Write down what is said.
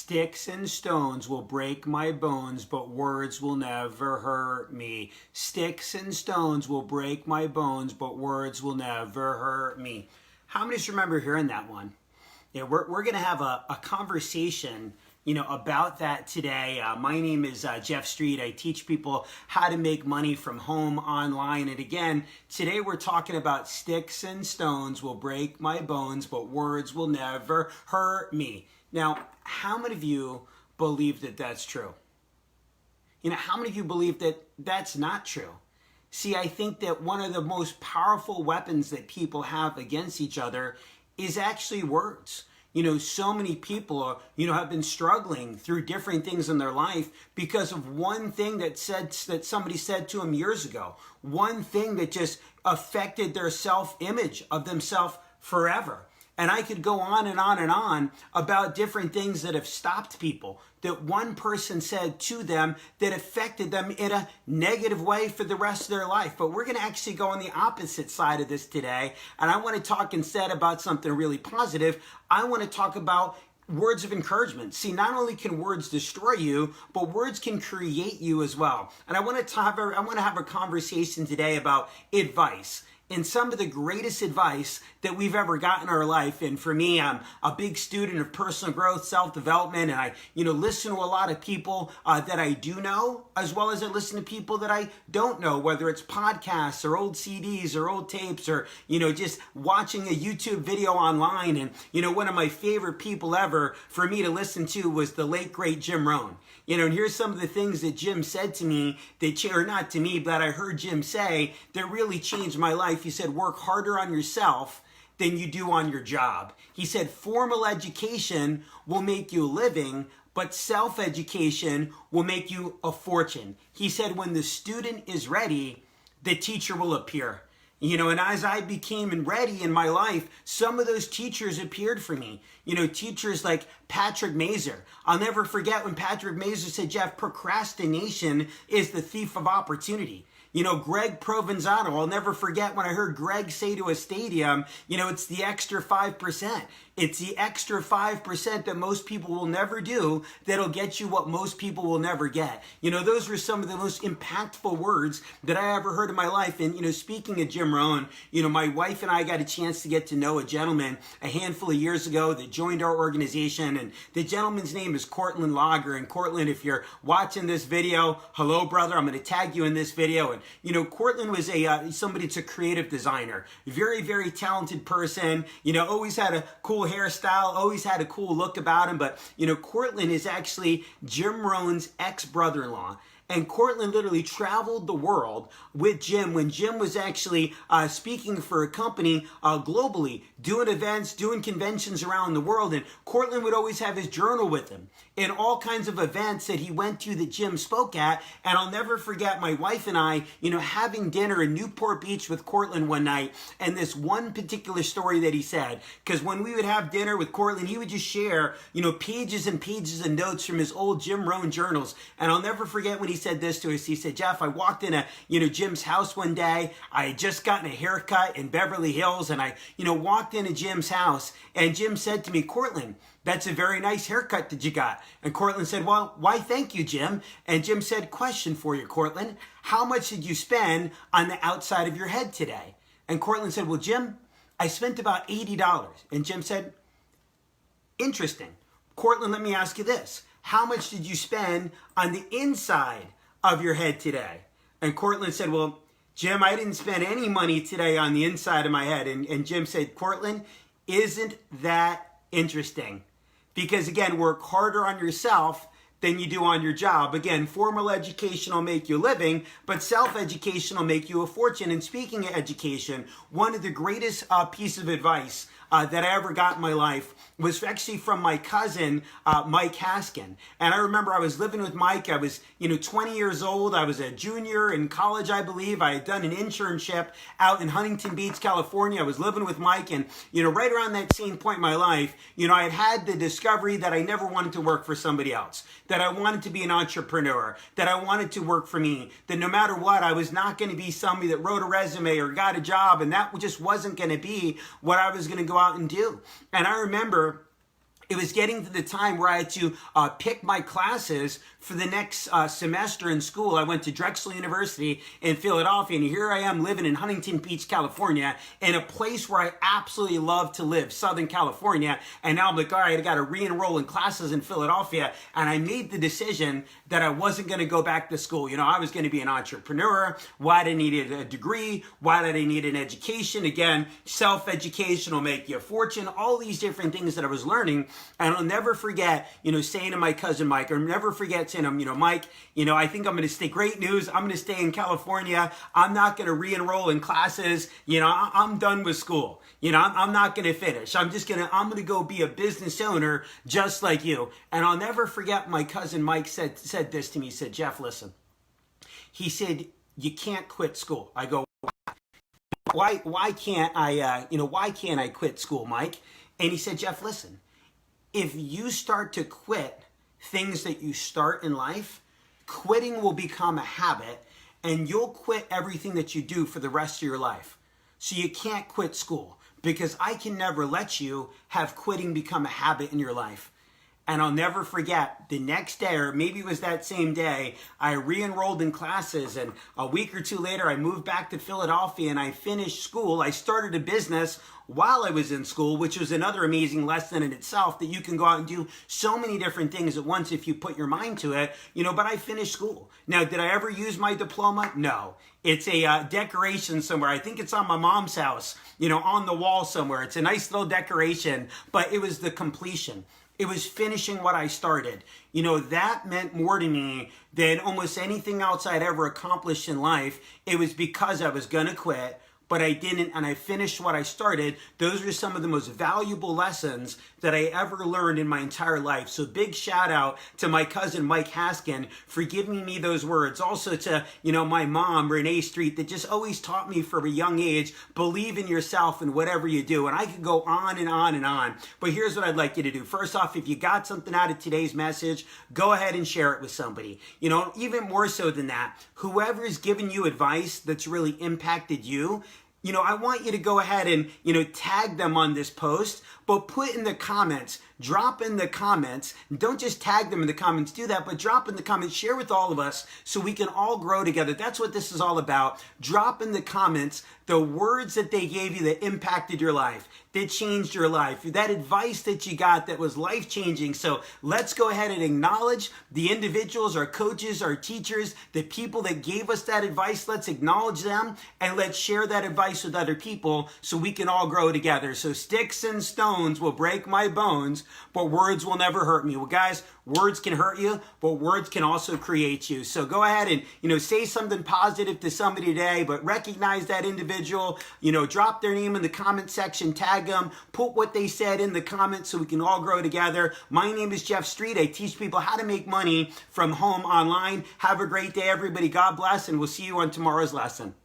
Sticks and stones will break my bones, but words will never hurt me. Sticks and stones will break my bones, but words will never hurt me. How many of you remember hearing that one? Yeah, we're going to have a conversation, about that today. My name is Jeff Street. I teach people how to make money from home online. And again, today we're talking about sticks and stones will break my bones, but words will never hurt me. Now, how many of you believe that that's true? How many of you believe that that's not true? See, I think that one of the most powerful weapons that people have against each other is actually words. So many people, have been struggling through different things in their life because of one thing that somebody said to them years ago. One thing that just affected their self-image of themselves forever. And I could go on and on and on about different things that have stopped people, that one person said to them that affected them in a negative way for the rest of their life. But we're going to actually go on the opposite side of this today. And I want to talk instead about something really positive. I want to talk about words of encouragement. See, not only can words destroy you, but words can create you as well. And I want to have a conversation today about advice. And some of the greatest advice that we've ever gotten in our life. And for me, I'm a big student of personal growth, self-development, and I, listen to a lot of people that I do know, as well as I listen to people that I don't know, whether it's podcasts or old CDs or old tapes or, just watching a YouTube video online. And, one of my favorite people ever for me to listen to was the late, great Jim Rohn. And here's some of the things that Jim said to me, or not to me, but I heard Jim say that really changed my life. He said, work harder on yourself than you do on your job. He said, formal education will make you a living, but self-education will make you a fortune. He said, when the student is ready, the teacher will appear. And as I became ready in my life, some of those teachers appeared for me. Teachers like Patrick Mazer. I'll never forget when Patrick Mazer said, Jeff, procrastination is the thief of opportunity. Greg Provenzano, I'll never forget when I heard Greg say to a stadium, it's the extra 5%. It's the extra 5% that most people will never do that'll get you what most people will never get. Those were some of the most impactful words that I ever heard in my life. And, speaking of Jim Rohn, my wife and I got a chance to get to know a gentleman a handful of years ago that joined our organization. And the gentleman's name is Cortland Lager. And Cortland, if you're watching this video, hello, brother, I'm going to tag you in this video. And, Cortland was somebody that's a creative designer, very, very talented person, always had a cool hairstyle, always had a cool look about him. But, Cortland is actually Jim Rohn's ex-brother-in-law. And Cortland literally traveled the world with Jim when Jim was actually speaking for a company globally, doing events, doing conventions around the world. And Cortland would always have his journal with him in all kinds of events that he went to that Jim spoke at. And I'll never forget my wife and I, having dinner in Newport Beach with Cortland one night. And this one particular story that he said, because when we would have dinner with Cortland, he would just share, pages and pages of notes from his old Jim Rohn journals. And I'll never forget when he said this to us. He said, Jeff, I walked in Jim's house one day. I had just gotten a haircut in Beverly Hills, and I, walked into Jim's house, and Jim said to me, Cortland, that's a very nice haircut that you got. And Cortland said, well, why thank you, Jim? And Jim said, question for you, Cortland. How much did you spend on the outside of your head today? And Cortland said, well, Jim, I spent about $80. And Jim said, interesting. Cortland, let me ask you this. How much did you spend on the inside of your head today? And Cortland said, well, Jim, I didn't spend any money today on the inside of my head. And Jim said, Cortland, isn't that interesting? Because again, work harder on yourself than you do on your job. Again, formal education will make you a living, but self-education will make you a fortune. And speaking of education, one of the greatest piece of advice that I ever got in my life was actually from my cousin, Mike Haskin. And I remember I was living with Mike. I was, 20 years old. I was a junior in college, I believe. I had done an internship out in Huntington Beach, California. I was living with Mike. And, right around that same point in my life, I had the discovery that I never wanted to work for somebody else, that I wanted to be an entrepreneur, that I wanted to work for me, that no matter what, I was not going to be somebody that wrote a resume or got a job. And that just wasn't going to be what I was going to go out and do. And I remember It was getting to the time where I had to pick my classes for the next semester in school. I went to Drexel University in Philadelphia, and here I am living in Huntington Beach, California, in a place where I absolutely love to live, Southern California. And now I'm like, all right, I got to re-enroll in classes in Philadelphia. And I made the decision that I wasn't going to go back to school. You know, I was going to be an entrepreneur. Why did I need a degree? Why did I need an education? Again, self-education will make you a fortune. All these different things that I was learning. And I'll never forget, saying to my cousin Mike, or never forget saying to him, Mike, I think I'm going to stay, great news, I'm going to stay in California. I'm not going to re-enroll in classes. I'm done with school. I'm not going to finish. I'm going to go be a business owner just like you. And I'll never forget my cousin Mike said this to me. He said, Jeff, listen. He said, you can't quit school. I go, why can't I quit school, Mike? And he said, Jeff, listen, if you start to quit things that you start in life, quitting will become a habit, and you'll quit everything that you do for the rest of your life. So you can't quit school, because I can never let you have quitting become a habit in your life. And I'll never forget, the next day, or maybe it was that same day, I re-enrolled in classes, and a week or two later, I moved back to Philadelphia and I finished school. I started a business while I was in school, which was another amazing lesson in itself, that you can go out and do so many different things at once if you put your mind to it, but I finished school. Now, did I ever use my diploma? No. It's a decoration somewhere. I think it's on my mom's house, on the wall somewhere. It's a nice little decoration, but it was the completion. It was finishing what I started. That meant more to me than almost anything else I'd ever accomplished in life. It was because I was going to quit, but I didn't, and I finished what I started. Those are some of the most valuable lessons that I ever learned in my entire life. So big shout out to my cousin Mike Haskin for giving me those words. Also to, my mom, Renee Street, that just always taught me from a young age, believe in yourself and whatever you do. And I could go on and on and on. But here's what I'd like you to do. First off, if you got something out of today's message, go ahead and share it with somebody. Even more so than that, whoever's given you advice that's really impacted you, I want you to go ahead and, tag them on this post, but put in the comments, drop in the comments. Don't just tag them in the comments, do that, but drop in the comments, share with all of us so we can all grow together. That's what this is all about. Drop in the comments the words that they gave you that impacted your life, that changed your life, that advice that you got that was life-changing. So let's go ahead and acknowledge the individuals, our coaches, our teachers, the people that gave us that advice. Let's acknowledge them, and let's share that advice with other people so we can all grow together. So sticks and stones will break my bones, but words will never hurt me. Well, guys, words can hurt you, but words can also create you. So go ahead and, say something positive to somebody today, but recognize that individual, drop their name in the comment section, tag them, put what they said in the comments so we can all grow together. My name is Jeff Street. I teach people how to make money from home online. Have a great day, everybody. God bless, and we'll see you on tomorrow's lesson.